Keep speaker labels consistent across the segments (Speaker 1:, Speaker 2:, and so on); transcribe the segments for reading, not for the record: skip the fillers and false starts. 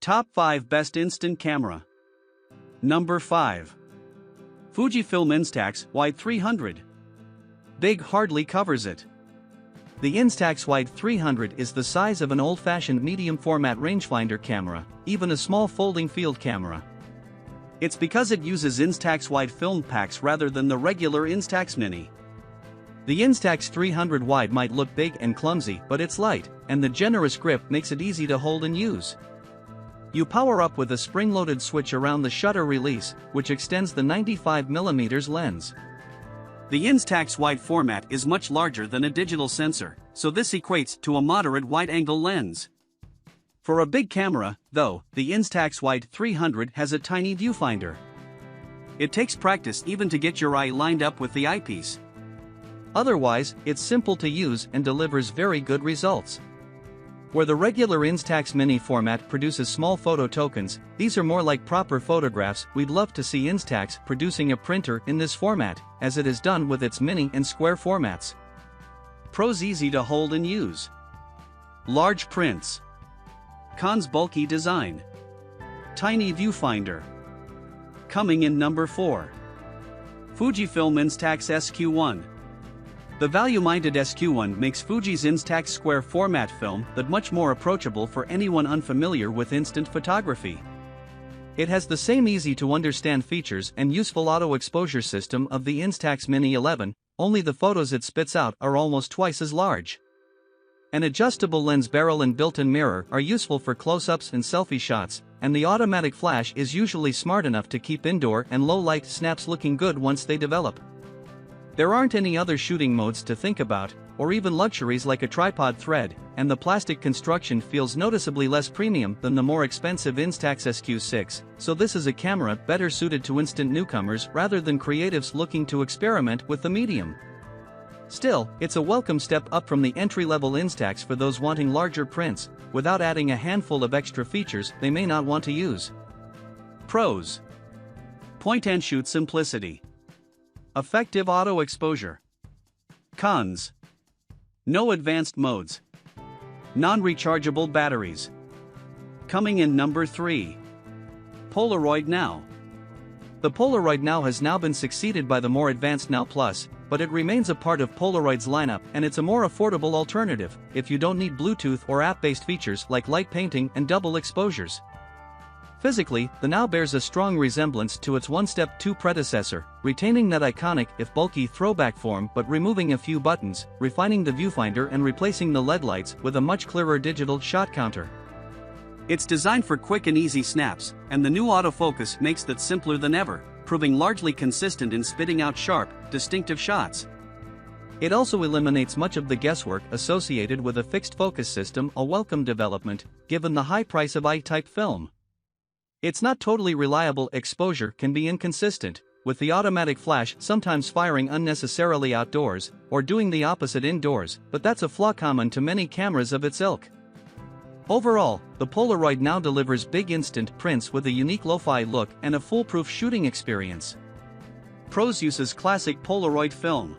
Speaker 1: Top 5 Best Instant Camera. Number 5. Fujifilm Instax Y300. Big hardly covers it. The Instax Y300 is the size of an old-fashioned medium-format rangefinder camera, even a small folding field camera. It's because it uses Instax wide film packs rather than the regular Instax Mini. The Instax 300 wide might look big and clumsy, but it's light, and the generous grip makes it easy to hold and use. You power up with a spring-loaded switch around the shutter release, which extends the 95mm lens. The Instax wide format is much larger than a digital sensor, so this equates to a moderate wide-angle lens. For a big camera, though, the Instax Y300 has a tiny viewfinder. It takes practice even to get your eye lined up with the eyepiece. Otherwise, it's simple to use and delivers very good results. Where the regular Instax Mini format produces small photo tokens, these are more like proper photographs. We'd love to see Instax producing a printer in this format, as it has done with its Mini and Square formats. Pros: easy to hold and use. Large prints. Cons: bulky design. Tiny viewfinder. Coming in number 4. Fujifilm Instax SQ1. The value-minded SQ1 makes Fuji's Instax Square format film that much more approachable for anyone unfamiliar with instant photography. It has the same easy-to-understand features and useful auto-exposure system of the Instax Mini 11, only the photos it spits out are almost twice as large. An adjustable lens barrel and built-in mirror are useful for close-ups and selfie shots, and the automatic flash is usually smart enough to keep indoor and low-light snaps looking good once they develop. There aren't any other shooting modes to think about, or even luxuries like a tripod thread, and the plastic construction feels noticeably less premium than the more expensive Instax SQ6, so this is a camera better suited to instant newcomers rather than creatives looking to experiment with the medium. Still, it's a welcome step up from the entry-level Instax for those wanting larger prints, without adding a handful of extra features they may not want to use. Pros: point-and-shoot simplicity. Effective auto exposure. Cons: no advanced modes. Non-rechargeable batteries. Coming in number 3. Polaroid Now. The Polaroid Now has now been succeeded by the more advanced Now Plus, but it remains a part of Polaroid's lineup and it's a more affordable alternative if you don't need Bluetooth or app-based features like light painting and double exposures. Physically, the Now bears a strong resemblance to its One-Step 2 predecessor, retaining that iconic if bulky throwback form but removing a few buttons, refining the viewfinder and replacing the LED lights with a much clearer digital shot counter. It's designed for quick and easy snaps, and the new autofocus makes that simpler than ever, proving largely consistent in spitting out sharp, distinctive shots. It also eliminates much of the guesswork associated with a fixed focus system, a welcome development, given the high price of I-type film. Its not totally reliable exposure can be inconsistent, with the automatic flash sometimes firing unnecessarily outdoors, or doing the opposite indoors, but that's a flaw common to many cameras of its ilk. Overall, the Polaroid Now delivers big instant prints with a unique lo-fi look and a foolproof shooting experience. Pros: uses classic Polaroid film.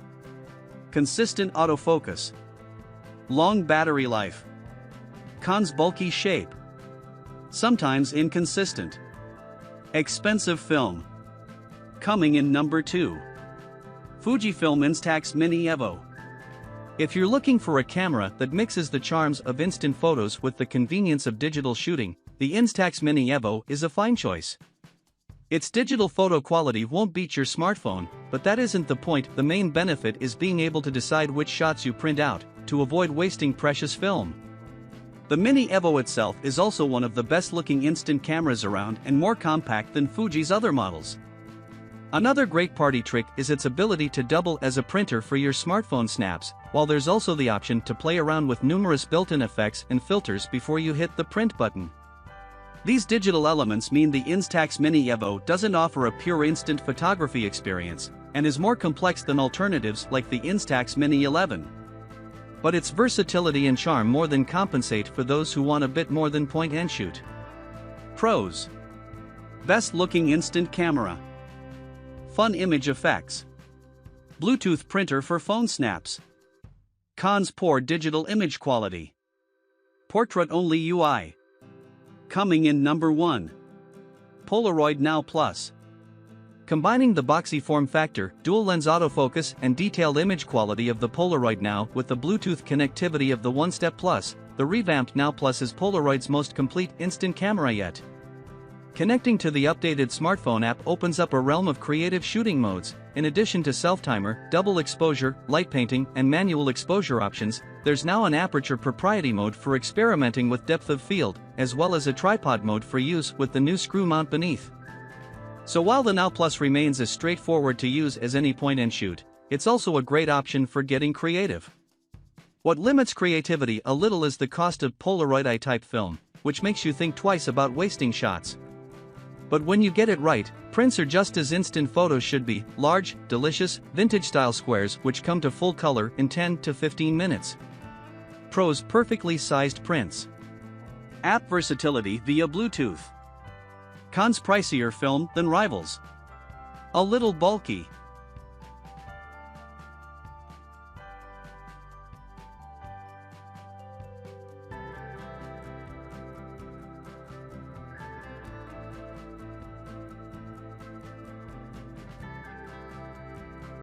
Speaker 1: Consistent autofocus. Long battery life. Cons: bulky shape. Sometimes inconsistent. Expensive film. Coming in number 2. Fujifilm Instax Mini Evo. If you're looking for a camera that mixes the charms of instant photos with the convenience of digital shooting, the Instax Mini Evo is a fine choice. Its digital photo quality won't beat your smartphone, but that isn't the point. The main benefit is being able to decide which shots you print out, to avoid wasting precious film. The Mini Evo itself is also one of the best-looking instant cameras around and more compact than Fuji's other models. Another great party trick is its ability to double as a printer for your smartphone snaps, while there's also the option to play around with numerous built-in effects and filters before you hit the print button. These digital elements mean the Instax Mini Evo doesn't offer a pure instant photography experience, and is more complex than alternatives like the Instax Mini 11. But its versatility and charm more than compensate for those who want a bit more than point-and-shoot. Pros: best-looking instant camera. Fun image effects. Bluetooth printer for phone snaps. Cons: poor digital image quality. Portrait-only UI. Coming in number 1. Polaroid Now Plus. Combining the boxy form factor, dual-lens autofocus and detailed image quality of the Polaroid Now with the Bluetooth connectivity of the One Step Plus, the revamped Now Plus is Polaroid's most complete instant camera yet. Connecting to the updated smartphone app opens up a realm of creative shooting modes. In addition to self-timer, double exposure, light painting, and manual exposure options, there's now an aperture propriety mode for experimenting with depth of field, as well as a tripod mode for use with the new screw mount beneath. So while the Now Plus remains as straightforward to use as any point-and-shoot, it's also a great option for getting creative. What limits creativity a little is the cost of Polaroid I-type film, which makes you think twice about wasting shots. But when you get it right, prints are just as instant photos should be: large, delicious, vintage-style squares which come to full color in 10 to 15 minutes. Pros: perfectly sized prints. App versatility via Bluetooth. Cons: pricier film than rivals. A little bulky.